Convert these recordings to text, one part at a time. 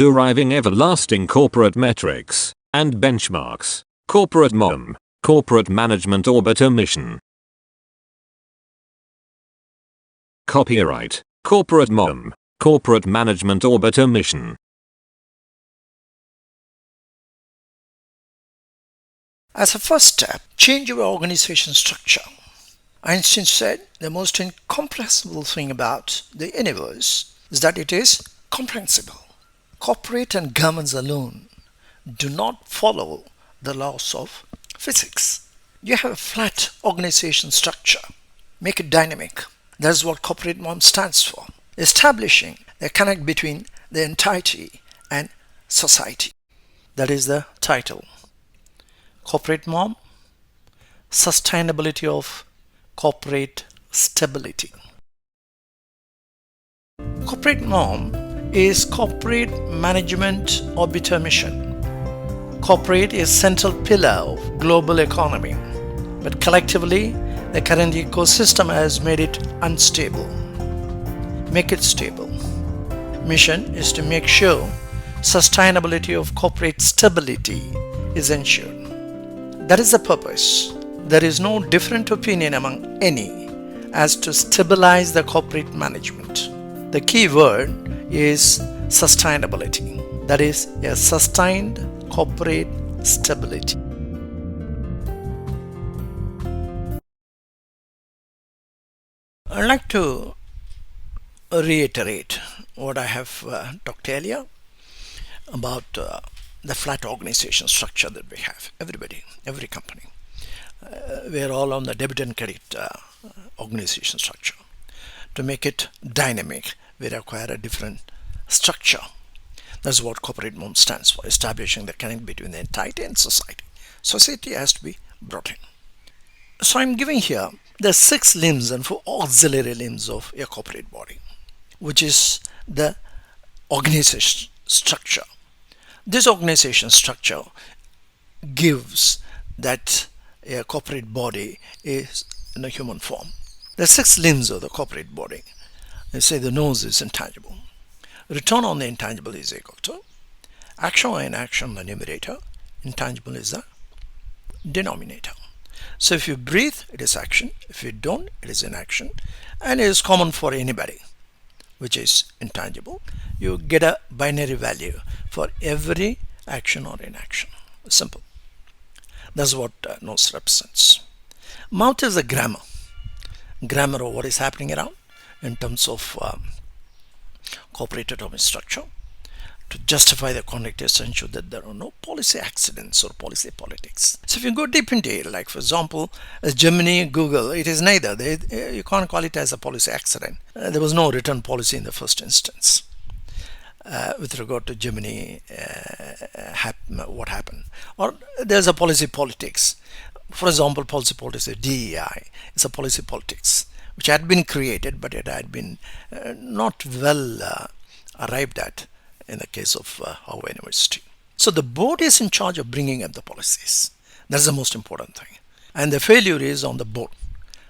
deriving everlasting corporate metrics and benchmarks. CorporateMOM, Corporate Management Orbiter Mission. Copyright CorporateMOM, Corporate Management Orbiter Mission. As a first step, change your organization structure. Einstein said the most incomprehensible thing about the universe is that it is comprehensible. Corporate and governments alone do not follow the laws of physics. You have a flat organization structure. Make it dynamic. That is what CorporateMOM stands for. Establishing a connect between the entirety and society. That is the title. CorporateMOM, Sustainability of Corporate Stability. CorporateMOM is Corporate Management Orbiter Mission. Corporate is central pillar of global economy, but collectively the current ecosystem has made it unstable. Make it stable. Mission is to make sure sustainability of corporate stability is ensured. That is the purpose. There is no different opinion among any as to stabilize the corporate management. The key word is sustainability. That is a sustained corporate stability. I'd like to reiterate what I have talked earlier about the flat organization structure that we have. Everybody, every company. We are all on the debit and credit organization structure. To make it dynamic, we require a different structure. That's what CorporateMOM stands for, establishing the connection between the entirety and society. Society has to be brought in. So I'm giving here the 6 limbs and 4 auxiliary limbs of a corporate body, which is the organization structure. This organization structure gives that a corporate body is in a human form. The 6 limbs of the corporate body. They say the nose is intangible. Return on the intangible is equal to action or inaction, the numerator. Intangible is the denominator. So if you breathe, it is action. If you don't, it is inaction. And it is common for anybody, which is intangible. You get a binary value for every action or inaction. Simple. That's what nose represents. Mouth is the grammar. Grammar of what is happening around in terms of corporate atomic structure. To justify the conduct is to ensure that there are no policy accidents or policy politics. So if you go deep into it, like for example, as Gemini, Google, it is neither. You can't call it as a policy accident. There was no return policy in the first instance. With regard to Gemini, what happened? Or there's a policy politics. For example, policy politics, DEI is a policy politics which had been created, but it had been not well arrived at in the case of Harvard University. So the board is in charge of bringing up the policies. That's the most important thing. And the failure is on the board.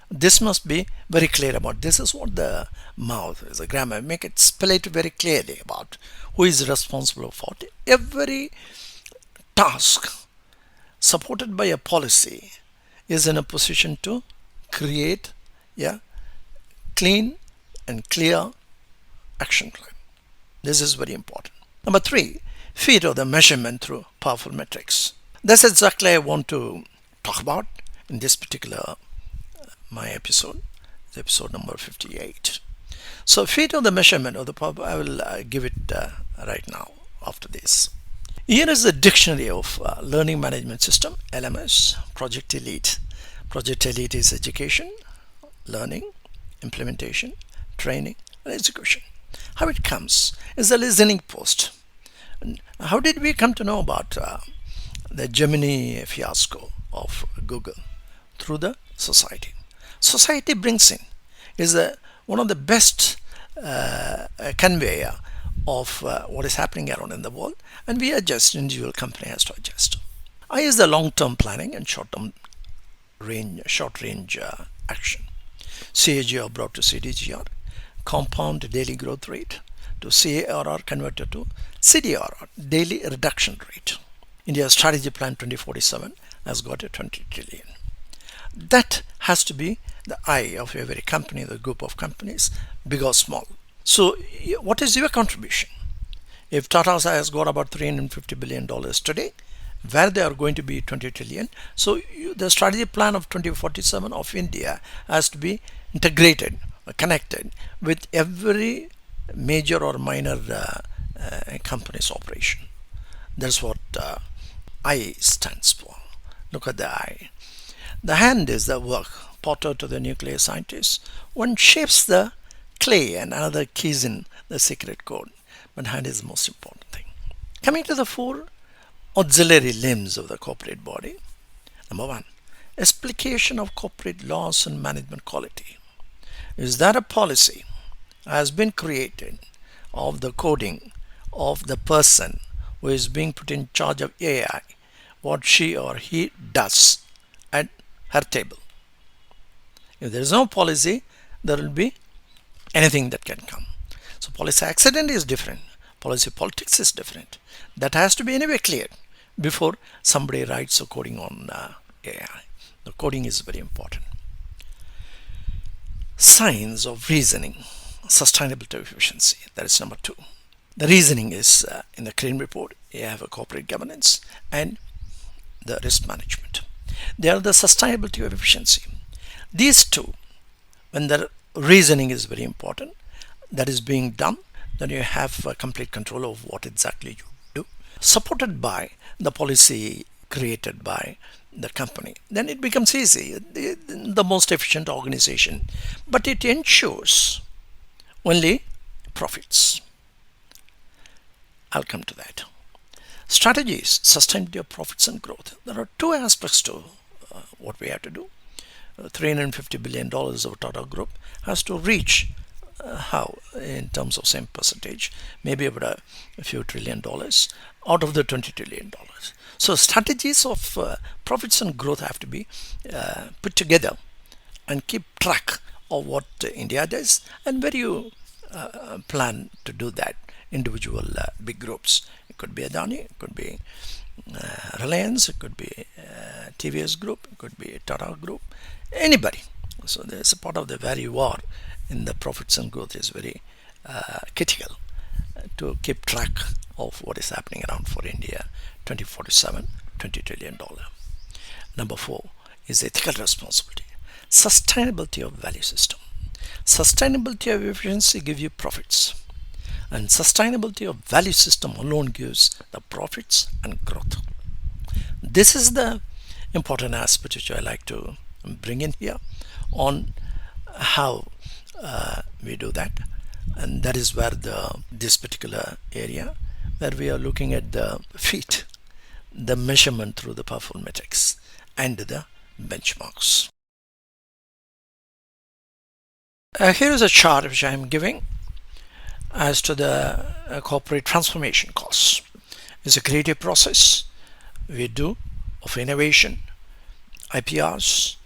This must be very clear about. This is what the mouth is, a grammar. Make it spell it very clearly about who is responsible for it. Every task supported by a policy is in a position to create a clean and clear action plan. This is very important. Number 3, feet of the measurement through powerful metrics. That's exactly I want to talk about in this particular my episode, episode number 58. So feet of the measurement of the power, I will give it right now after this. Here is the dictionary of learning management system, LMS, Project Elite. Project Elite is education, learning, implementation, training, and execution. How it comes is the listening post. How did we come to know about the Gemini fiasco of Google? Through the society. Society brings in is one of the best conveyor of what is happening around in the world, and we adjust. Individual company has to adjust. I is the long-term planning and short-range action. CAGR brought to CDGR, compound daily growth rate to CARR converted to CDR, daily reduction rate. India's strategy plan 2047 has got a 20 trillion. That has to be the eye of every company, the group of companies, big or small. So what is your contribution? If Tata has got about $350 billion today, where they are going to be 20 trillion, so the strategy plan of 2047 of India has to be integrated, connected with every major or minor company's operation. That's what I stands for. Look at the I. The hand is the work, potter to the nuclear scientist. One shapes the clay and another keys in the secret code. But hand is the most important thing. Coming to the four auxiliary limbs of the corporate body. Number one, explication of corporate laws and management quality. Is that a policy has been created of the coding of the person who is being put in charge of AI, what she or he does at her table? If there is no policy, there will be anything that can come. So policy accident is different. Policy politics is different. That has to be anyway clear before somebody writes a coding on AI. The coding is very important. Signs of reasoning, sustainability of efficiency. That is number two. The reasoning is in the CREAM report. You have a corporate governance and the risk management. They are the sustainability of efficiency. These two, when the reasoning is very important, that is being done, then you have complete control of what exactly you do, supported by the policy created by the company. Then it becomes easy, the most efficient organization, but it ensures only profits. I'll come to that. Strategies, sustainability of profits and growth. There are two aspects to what we have to do. $350 billion of Tata Group has to reach how in terms of same percentage, maybe about a few $1 trillion out of the $20 trillion. So strategies of profits and growth have to be put together and keep track of what India does and where you plan to do that. Individual big groups. It could be Adani, it could be Reliance, it could be TVS Group, it could be Tata Group, anybody. So there's a part of the where you are in the profits and growth is very critical to keep track of what is happening around for India 2047, $20 trillion. Number four is ethical responsibility. Sustainability of value system. Sustainability of efficiency gives you profits. And sustainability of value system alone gives the profits and growth. This is the important aspect which I like to bring in here on how we do that. And that is where this particular area where we are looking at the feet, the measurement through the powerful metrics and the benchmarks. Here is a chart which I am giving as to the corporate transformation costs. It's a creative process we do of innovation, IPRs,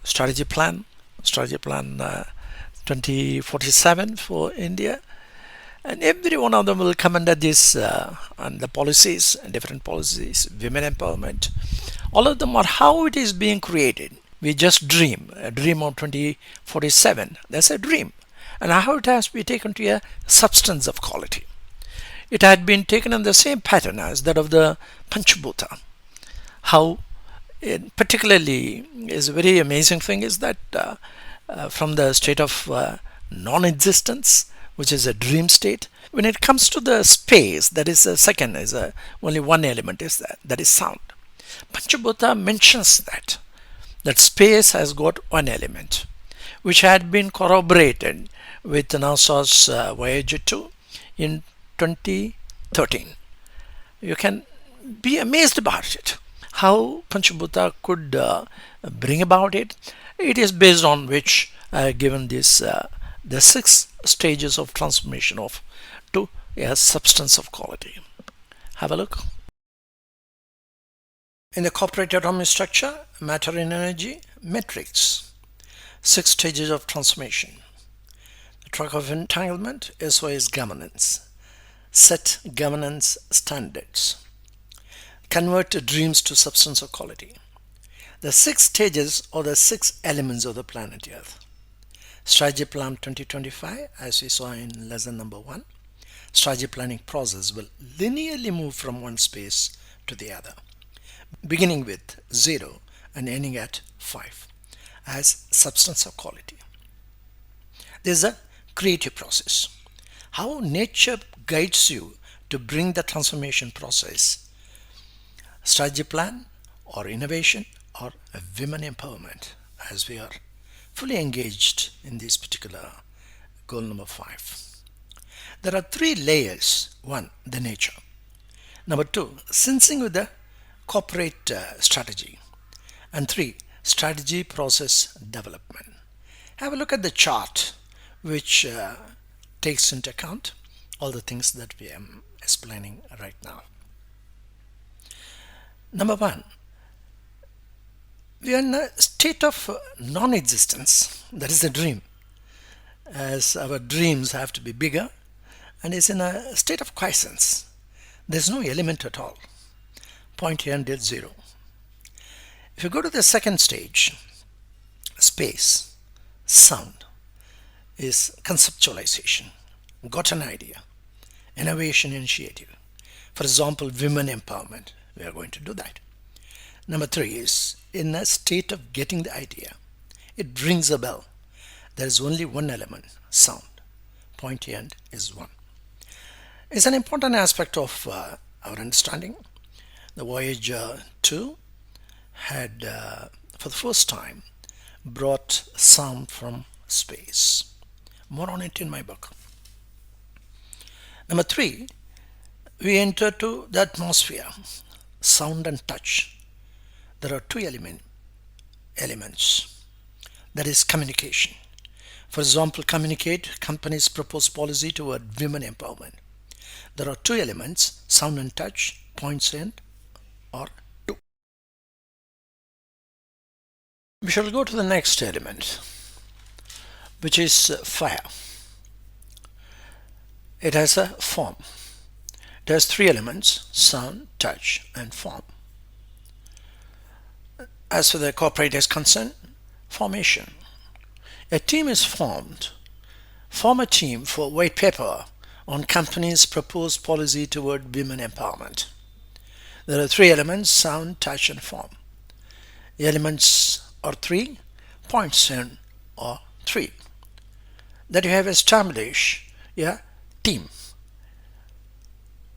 strategy plan 2047 for India, and every one of them will come under this and the policies, different policies, women empowerment, all of them are how it is being created. We just dream, a dream of 2047, that's a dream. And how it has to be taken to a substance of quality. It had been taken in the same pattern as that of the Panchabhuta. How it particularly is a very amazing thing is that from the state of non-existence, which is a dream state, when it comes to the space, that is a second, is only one element is that is sound. Panchabhuta mentions that space has got one element, which had been corroborated with NASA's Voyager 2 in 2013. You can be amazed about it. How Panchabhuta could bring about it. It is based on which given this the 6 stages of transformation to a substance of quality. Have a look. In the corporate autonomy structure, matter and energy, metrics, 6 stages of transformation. The track of entanglement, SO is governance. set governance standards, convert dreams to substance or quality. The 6 stages or the 6 elements of the planet Earth. Strategy Plan 2025, as we saw in lesson number 1. Strategy planning process will linearly move from one space to the other, beginning with 0 and ending at 5 as substance or quality. There is a creative process. How nature guides you to bring the transformation process. Strategy plan or innovation or women empowerment, as we are fully engaged in this particular goal number 5. There are 3 layers. 1, the nature. Number 2, sensing with the corporate strategy. And 3, strategy process development. Have a look at the chart which takes into account all the things that we are explaining right now. Number 1, we are in a state of non-existence. That is the dream, as our dreams have to be bigger, and is in a state of quiescence. There's no element at all. Point here and 0. If you go to the second stage, space, sound, is conceptualization. Got an idea, innovation initiative. For example, women empowerment. We are going to do that. Number 3 is in a state of getting the idea. It rings a bell. There is only one element, sound. Point end is 1. It's an important aspect of our understanding. The Voyager 2 had for the first time brought sound from space. More on it in my book. Number 3, we enter to the atmosphere, sound and touch. There are 2 elements. That is communication. For example, communicate company's proposed policy toward women empowerment. There are 2 elements, sound and touch, points end or 2. We shall go to the next element, which is fire. It has a form. It has 3 elements, sound, touch and form. As for the corporate is concerned, formation. A team is formed. Form a team for white paper on company's proposed policy toward women empowerment. There are 3 elements, sound, touch and form. The elements are 3, points in are 3. That you have established a team.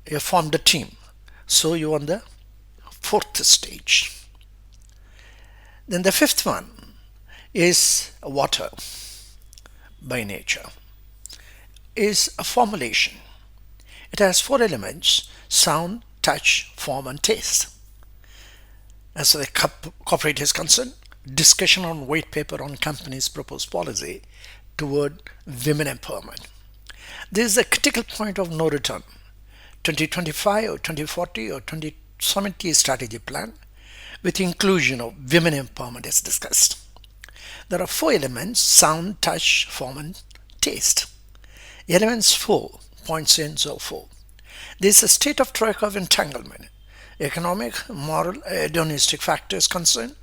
You have formed a team. So you are on the 4th stage. Then the 5th one is water by nature. Is a formulation. It has 4 elements, sound, touch, form and taste. As the corporate is concerned, discussion on white paper on company's proposed policy toward women empowerment. This is a critical point of no return. 2025 or 2040 or 2070 strategy plan with inclusion of women empowerment is discussed. There are 4 elements, sound, touch, form and taste. Elements 4, points in so 4. This is a state of troika of entanglement. Economic, moral, hedonistic factors concerned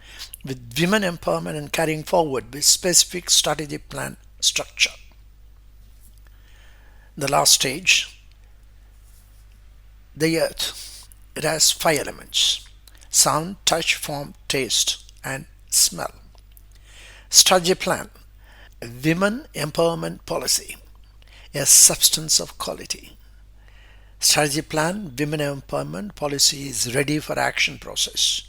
with women empowerment and carrying forward with specific strategy plan structure. The last stage, the earth. It has 5 elements, sound, touch, form, taste and smell. Strategy plan, women empowerment policy, a substance of quality. Strategy plan, women empowerment policy is ready for action process.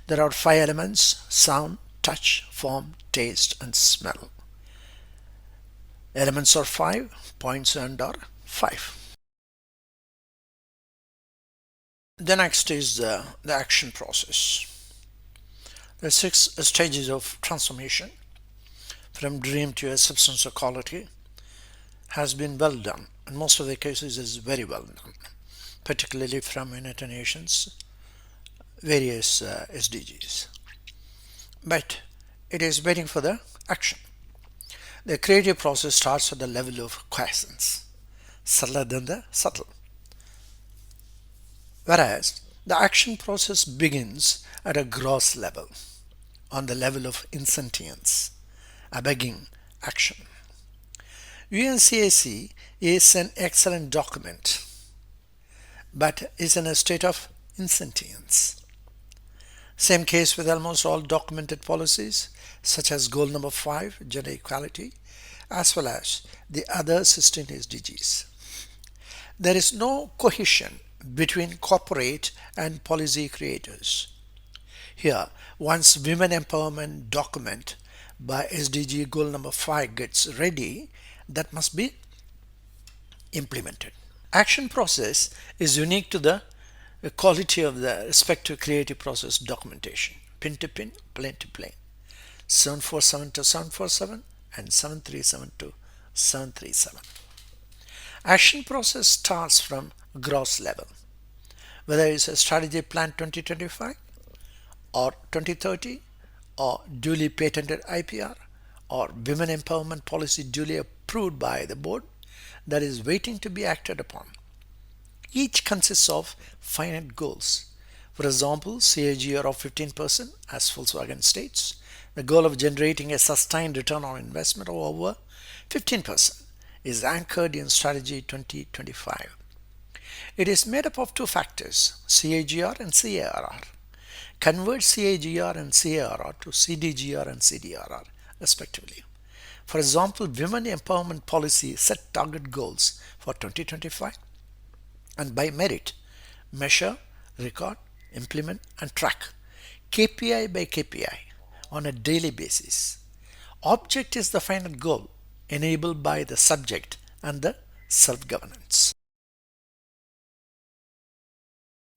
There are 5 elements, sound, touch, form, taste and smell. Elements are 5, points and are 5. The next is the action process. There are 6 stages of transformation from dream to a substance of quality has been well done. In most of the cases is very well done, particularly from United Nations, various SDGs. But it is waiting for the action. The creative process starts at the level of quiescence, subtler than the subtle. Whereas the action process begins at a gross level, on the level of insentience, a begging action. UNCAC is an excellent document, but is in a state of insentience. Same case with almost all documented policies, such as goal number 5, gender equality, as well as the other 16 SDGs. There is no cohesion between corporate and policy creators. Here, once women empowerment document by SDG goal number 5 gets ready, that must be implemented. Action process is unique to the quality of the respective creative process documentation. Pin to pin, plane to plane. 747 to 747 and 737 to 737. Action process starts from gross level, whether it's a strategy plan 2025 or 2030 or duly patented IPR or women empowerment policy duly approved by the board that is waiting to be acted upon. Each consists of finite goals. For example, CAGR of 15% as Volkswagen states, the goal of generating a sustained return on investment of over 15% is anchored in strategy 2025. It is made up of two factors, CAGR and CARR. Convert CAGR and CARR to CDGR and CDRR respectively. For example, women empowerment policy set target goals for 2025 and by merit measure, record, implement and track KPI by KPI on a daily basis. Object is the final goal enabled by the subject and the self-governance.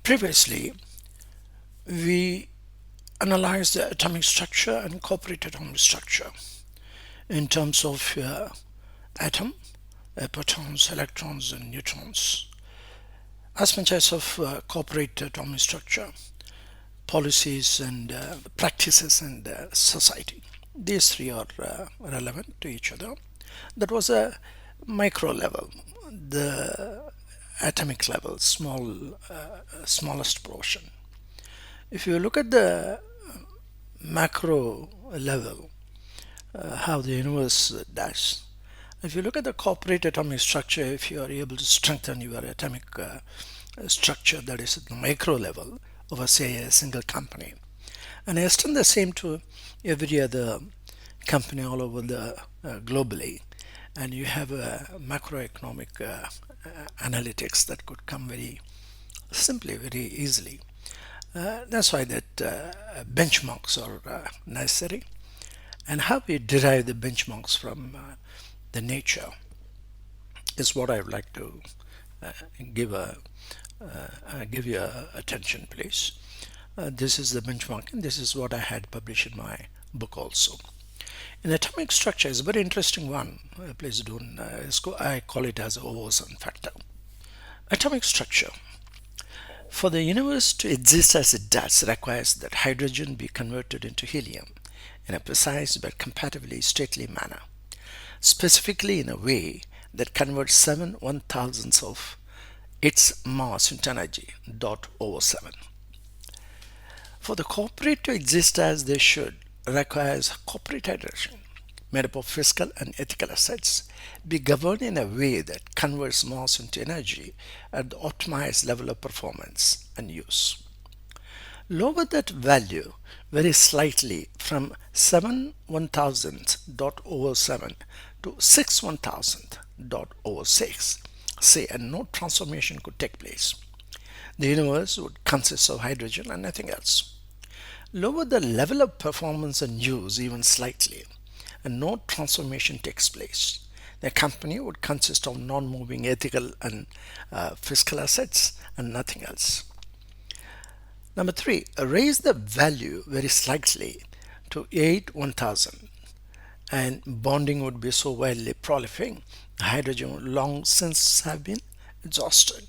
Previously, we analyzed the atomic structure and corporate atomic structure in terms of atom, protons, electrons and neutrons. As much as of corporate atomic structure, policies and practices and society. These three are relevant to each other. That was a micro level, the atomic level, smallest portion. If you look at the macro level, how the universe does. If you look at the corporate atomic structure, if you are able to strengthen your atomic structure that is at the micro level of say a single company and extend the same to every other company all over the globally, and you have a macroeconomic analytics that could come very simply, very easily. That's why that benchmarks are necessary, and how we derive the benchmarks from the nature is what I would like to give you attention, please. This is the benchmark, and this is what I had published in my book also. In atomic structure is a very interesting one. Please don't. I call it as overson factor. Atomic structure. For the universe to exist as it does requires that hydrogen be converted into helium in a precise but comparatively stately manner, specifically in a way that converts 7/1000ths of its mass into energy, dot over 7. For the corporate to exist as they should requires corporate hydrogen, made up of fiscal and ethical assets, be governed in a way that converts mass into energy at the optimized level of performance and use. Lower that value very slightly from 7/1000th dot over 7 to 6/1000th dot over 6, say, and no transformation could take place. The universe would consist of hydrogen and nothing else. Lower the level of performance and use even slightly, and no transformation takes place. The company would consist of non-moving ethical and fiscal assets and nothing else. Number 3, raise the value very slightly to 8/1000, and bonding would be so widely proliferating, hydrogen would long since have been exhausted.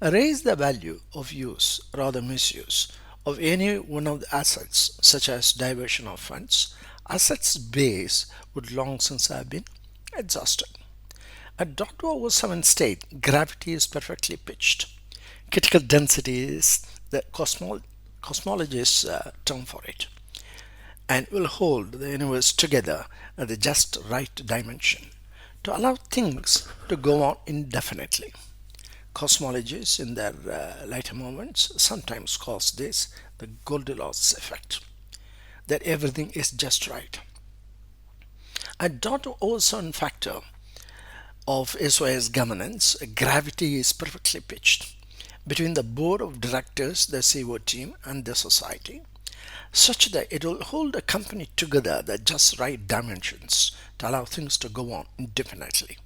Raise the value of use, rather misuse, of any one of the assets, such as diversion of funds, assets base would long since have been exhausted. At dot over 7 state, gravity is perfectly pitched. Critical density is the cosmologist's term for it, and will hold the universe together at the just right dimension to allow things to go on indefinitely. Cosmologists, in their later moments, sometimes calls this the Goldilocks effect, that everything is just right. A dot ozone factor of SOS governance, gravity is perfectly pitched between the board of directors, the CO team, and the society, such that it will hold a company together at the just right dimensions to allow things to go on indefinitely.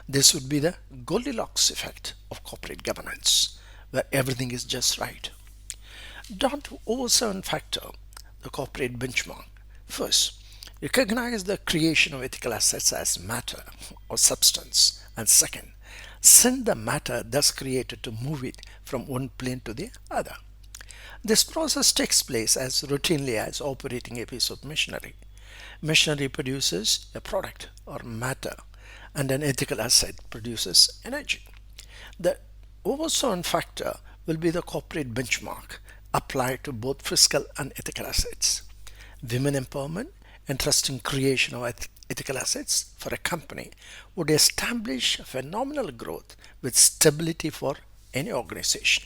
This would be the Goldilocks effect of corporate governance, where everything is just right. Dot 0.07 factor, the corporate benchmark. First, recognize the creation of ethical assets as matter or substance, and second, send the matter thus created to move it from one plane to the other. This process takes place as routinely as operating a piece of machinery. Machinery produces a product or matter, and an ethical asset produces energy. The overzone factor will be the corporate benchmark applied to both fiscal and ethical assets. Women empowerment and trusting creation of ethical assets for a company would establish phenomenal growth with stability for any organization.